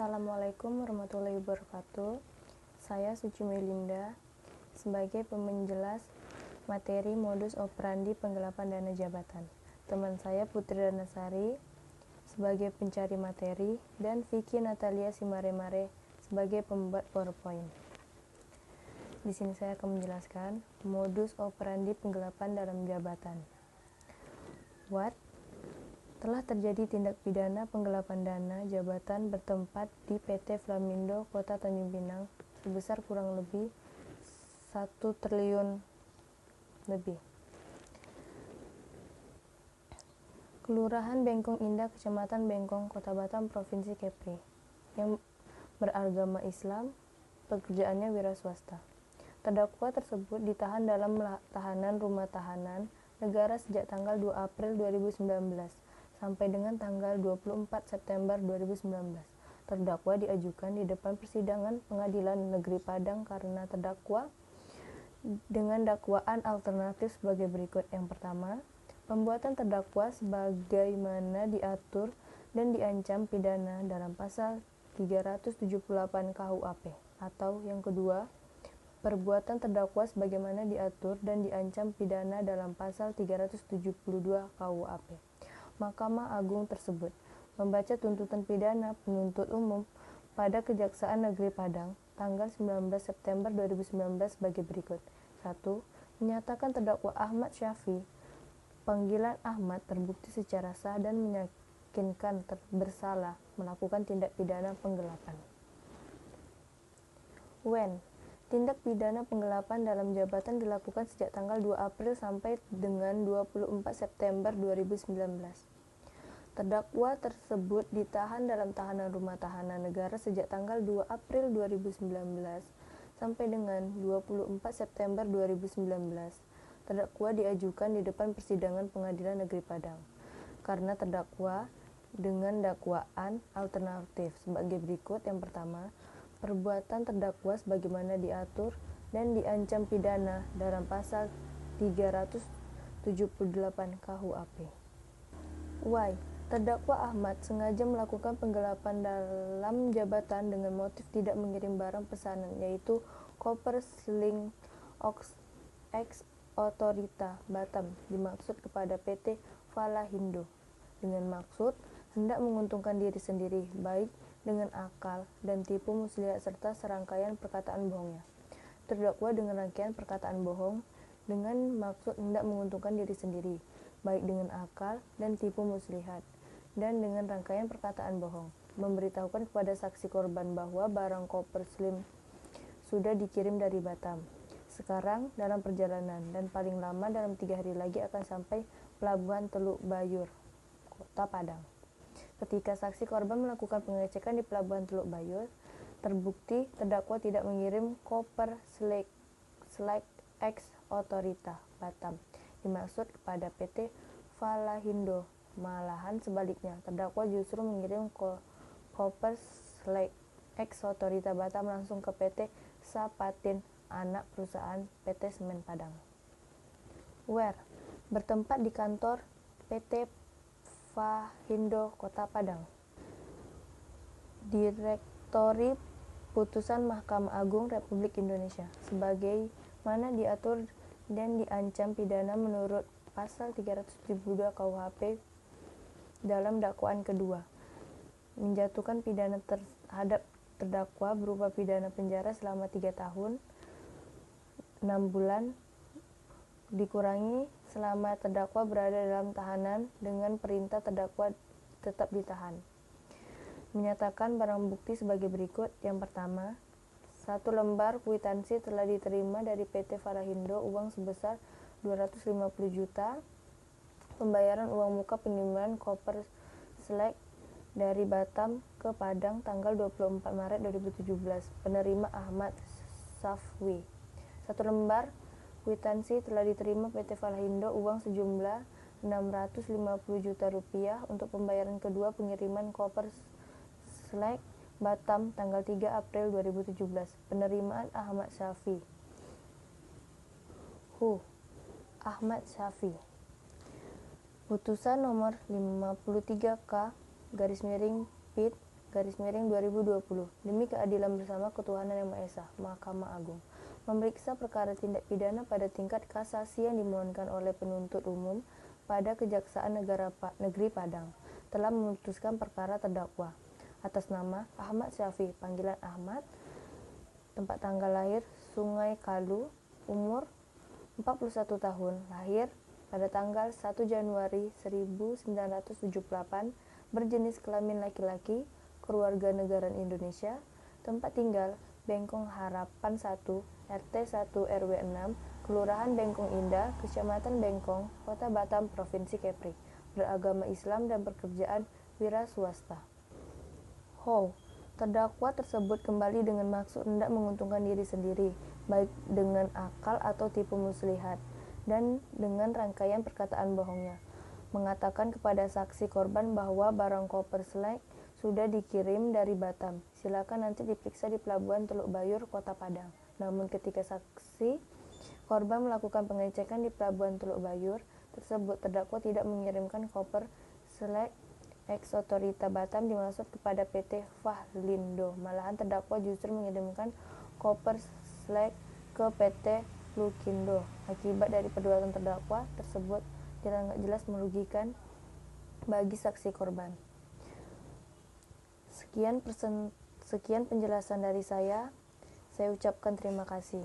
Assalamualaikum warahmatullahi wabarakatuh. Saya Suci Melinda sebagai penjelas materi modus operandi penggelapan dana jabatan. Teman saya Putri Danasari sebagai pencari materi dan Vicky Natalia Simaremare sebagai pembuat PowerPoint. Di sini saya akan menjelaskan modus operandi penggelapan dalam jabatan. What? Telah terjadi tindak pidana penggelapan dana jabatan bertempat di PT Flamindo Kota Tanjung Pinang sebesar kurang lebih 1 triliun lebih. Kelurahan Bengkong Indah, Kecamatan Bengkong, Kota Batam, Provinsi Kepri, yang beragama Islam, pekerjaannya wira swasta. Terdakwa tersebut ditahan dalam tahanan rumah tahanan negara sejak tanggal 2 April 2019 sampai dengan tanggal 24 September 2019. Terdakwa diajukan di depan persidangan Pengadilan Negeri Padang karena terdakwa dengan dakwaan alternatif sebagai berikut. Yang pertama, pembuatan terdakwa sebagaimana diatur dan diancam pidana dalam pasal 378 KUHP. Atau yang kedua, perbuatan terdakwa sebagaimana diatur dan diancam pidana dalam pasal 372 KUHP. Mahkamah Agung tersebut membaca tuntutan pidana penuntut umum pada Kejaksaan Negeri Padang tanggal 19 September 2019 sebagai berikut. 1. Menyatakan terdakwa Ahmad Syafi, panggilan Ahmad, terbukti secara sah dan meyakinkan bersalah melakukan tindak pidana penggelapan. When tindak pidana penggelapan dalam jabatan dilakukan sejak tanggal 2 April sampai dengan 24 September 2019. Terdakwa tersebut ditahan dalam tahanan rumah tahanan negara sejak tanggal 2 April 2019 sampai dengan 24 September 2019. Terdakwa diajukan di depan persidangan Pengadilan Negeri Padang karena terdakwa dengan dakwaan alternatif sebagai berikut. Yang pertama, perbuatan terdakwa sebagaimana diatur dan diancam pidana dalam pasal 378 KUHP. Y. Terdakwa Ahmad sengaja melakukan penggelapan dalam jabatan dengan motif tidak mengirim barang pesanan, yaitu koper sling ex otorita Batam, dimaksud kepada PT Falahindo dengan maksud hendak menguntungkan diri sendiri, baik dengan akal dan tipu muslihat serta serangkaian perkataan bohongnya. Terdakwa dengan rangkaian perkataan bohong dengan maksud hendak menguntungkan diri sendiri, baik dengan akal dan tipu muslihat, dan dengan rangkaian perkataan bohong, memberitahukan kepada saksi korban bahwa barang koper slim sudah dikirim dari Batam, sekarang dalam perjalanan, dan paling lama dalam 3 hari lagi akan sampai Pelabuhan Teluk Bayur, Kota Padang. Ketika saksi korban melakukan pengecekan di Pelabuhan Teluk Bayur, terbukti terdakwa tidak mengirim koper select ex otorita Batam dimaksud kepada PT Falahindo. Malahan sebaliknya, terdakwa justru mengirim koper select ex otorita Batam langsung ke PT Sapatin, anak perusahaan PT Semen Padang. Where bertempat di kantor PT Falahindo Kota Padang. Direktori Putusan Mahkamah Agung Republik Indonesia sebagaimana diatur dan diancam pidana menurut pasal 372 KUHP dalam dakwaan kedua, menjatuhkan pidana terhadap terdakwa berupa pidana penjara selama 3 tahun 6 bulan dikurangi selama terdakwa berada dalam tahanan dengan perintah terdakwa tetap ditahan. Menyatakan barang bukti sebagai berikut. Yang pertama, 1 lembar kwitansi telah diterima dari PT Falahindo uang sebesar 250 juta, pembayaran uang muka pengiriman koper select dari Batam ke Padang tanggal 24 Maret 2017, penerima Ahmad Safwi. 1 lembar kwitansi telah diterima PT Falahindo uang sejumlah 650 juta rupiah untuk pembayaran kedua pengiriman koper select Batam tanggal 3 April 2017, penerimaan Ahmad Syafi. Ahmad Syafi. Putusan nomor 53K / PIT 2020 demi keadilan bersama ketuhanan yang Maha Esa, Mahkamah Agung memeriksa perkara tindak pidana pada tingkat kasasi yang dimohonkan oleh penuntut umum pada Kejaksaan Negeri Padang, telah memutuskan perkara terdakwa atas nama Ahmad Syafi, panggilan Ahmad, tempat tanggal lahir Sungai Kalu, umur 41 tahun, lahir pada tanggal 1 Januari 1978, berjenis kelamin laki-laki, kewarganegaraan Indonesia, tempat tinggal Bengkong Harapan 1, RT 1 RW 6, Kelurahan Bengkong Indah, Kecamatan Bengkong, Kota Batam, Provinsi Kepri, beragama Islam dan pekerjaan wira swasta. Terdakwa tersebut kembali dengan maksud hendak menguntungkan diri sendiri, baik dengan akal atau tipu muslihat, dan dengan rangkaian perkataan bohongnya, mengatakan kepada saksi korban bahwa barang koper selek sudah dikirim dari Batam, silakan nanti diperiksa di Pelabuhan Teluk Bayur, Kota Padang. Namun ketika saksi korban melakukan pengecekan di Pelabuhan Teluk Bayur tersebut, terdakwa tidak mengirimkan koper selek ex otorita Batam dimaksud kepada PT Fahlindo. Malahan terdakwa justru mengirimkan koper selek ke PT Lukindo. Akibat dari perbuatan terdakwa tersebut jelas merugikan bagi saksi korban. Sekian penjelasan dari saya ucapkan terima kasih.